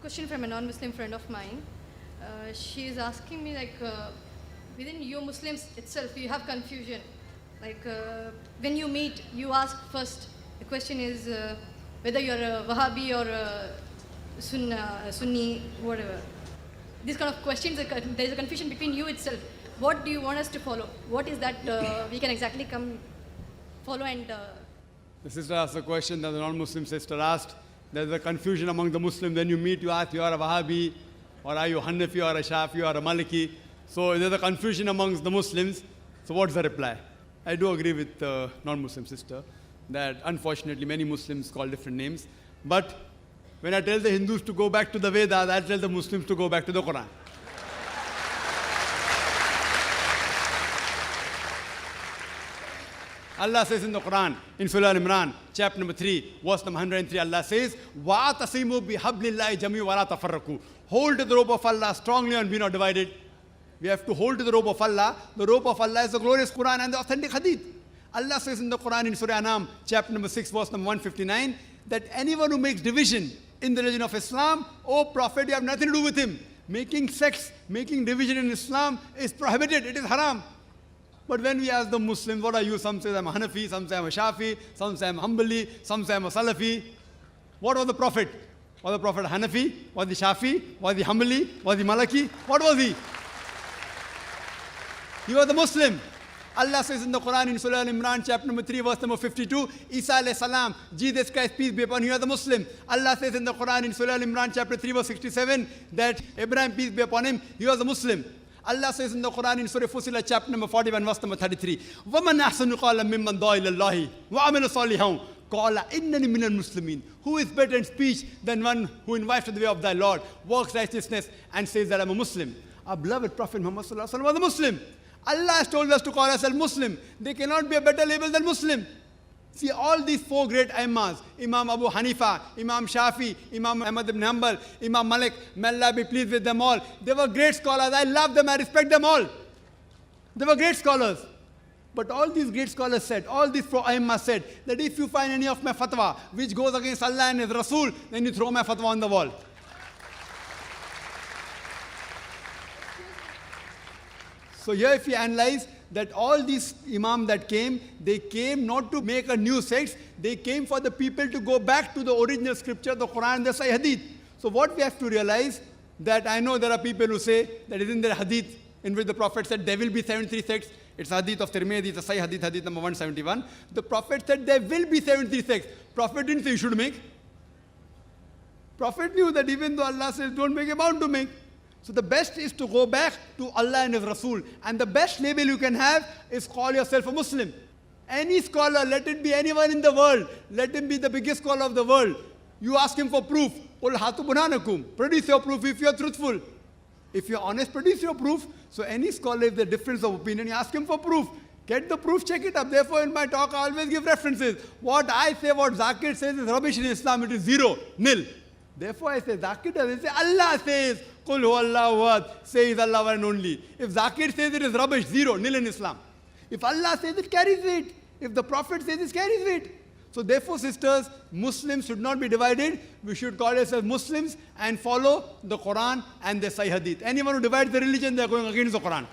question from a non-Muslim friend of mine. She is asking me within you Muslims itself, you have confusion. When you meet, you ask first. The question is whether you're a Wahabi or a Sunni, whatever. These kind of questions, there is a confusion between you itself. What do you want us to follow? What is that we can exactly come follow and... The sister asked a question that the non-Muslim sister asked. There's a confusion among the Muslims. When you meet, you ask, you are a Wahabi, or are you a Hanafi, or a Shafi, or a Maliki? So there's a confusion amongst the Muslims. So what's the reply? I do agree with the non-Muslim sister that unfortunately many Muslims call different names. But when I tell the Hindus to go back to the Vedas, I tell the Muslims to go back to the Quran. Allah says in the Quran, in Surah Al-Imran, chapter number 3, verse number 103, Allah says, وَاعْتَصِمُوا بِحَبْلِ اللَّهِ جَمِيعًا وَلَا تَفَرَّقُوا. Hold to the rope of Allah strongly and be not divided. We have to hold to the rope of Allah. The rope of Allah is the glorious Quran and the authentic Hadith. Allah says in the Quran, in Surah Anam, chapter number 6, verse number 159, that anyone who makes division in the religion of Islam, O Prophet, you have nothing to do with him. Making sects, making division in Islam is prohibited. It is haram. But when we ask the Muslims, what are you? Some say I'm a Hanafi, some say I'm a Shafi, some say I'm a Hanbali, some say I'm a Salafi. What was the Prophet? Was the Prophet Hanafi? Was he Shafi? Was he Hanbali? Was he Maliki? What was he? He was a Muslim. Allah says in the Quran, in Surah Al-Imran, chapter number 3, verse number 52, Isa alayhi salam, Jesus Christ, peace be upon him, he was a Muslim. Allah says in the Quran, in Surah Al-Imran, chapter 3, verse 67, that Abraham, peace be upon him, he was a Muslim. Allah says in the Quran, in Surah Fussilat, chapter number 41, verse number 33, وَمَنْ أَحْسَنُ قَالًا مِمَّنْ دَعَا إِلَى اللَّهِ وَعَمِلَ صَالِحًا قَالَ إِنَّنِي مِنَ الْمُسْلِمِينَ. Who is better in speech than one who invites to the way of thy Lord, works righteousness, and says that I'm a Muslim? Our beloved Prophet Muhammad sallallahu alaihi wasallam was a Muslim. Allah has told us to call ourselves Muslim. There cannot be a better label than Muslim. See, all these four great Imams, Imam Abu Hanifa, Imam Shafi, Imam Ahmad ibn Hanbal, Imam Malik, may Allah be pleased with them all. They were great scholars. I love them. I respect them all. They were great scholars. But all these great scholars said, all these four Imams said, that if you find any of my fatwa which goes against Allah and His Rasul, then you throw my fatwa on the wall. So here if you analyze that all these imams that came, they came not to make a new sect, they came for the people to go back to the original scripture, the Quran and the Sahih Hadith. So what we have to realize, that I know there are people who say that isn't there a Hadith in which the Prophet said there will be 73 sects. It's Hadith of Tirmidhi, it's a Sahih Hadith, Hadith number 171. The Prophet said there will be 73 sects. Prophet didn't say you should make. Prophet knew that even though Allah says don't make, you're bound to make. So the best is to go back to Allah and His Rasul. And the best label you can have is call yourself a Muslim. Any scholar, let it be anyone in the world, let him be the biggest scholar of the world. You ask him for proof. Qul hatu burhanakum. Produce your proof if you are truthful. If you are honest, produce your proof. So any scholar, if there's difference of opinion, you ask him for proof. Get the proof, check it up. Therefore, in my talk, I always give references. What I say, what Zakir says is rubbish in Islam. It is zero, nil. Therefore, I say Zakir doesn't say. Allah says, Qul huwallahu ahad, says Allah one and only. If Zakir says it is rubbish, zero, nil in Islam. If Allah says it, carries weight. If the Prophet says it, carries weight. So therefore, sisters, Muslims should not be divided. We should call ourselves Muslims and follow the Quran and the Sahih Hadith. Anyone who divides the religion, they are going against the Quran.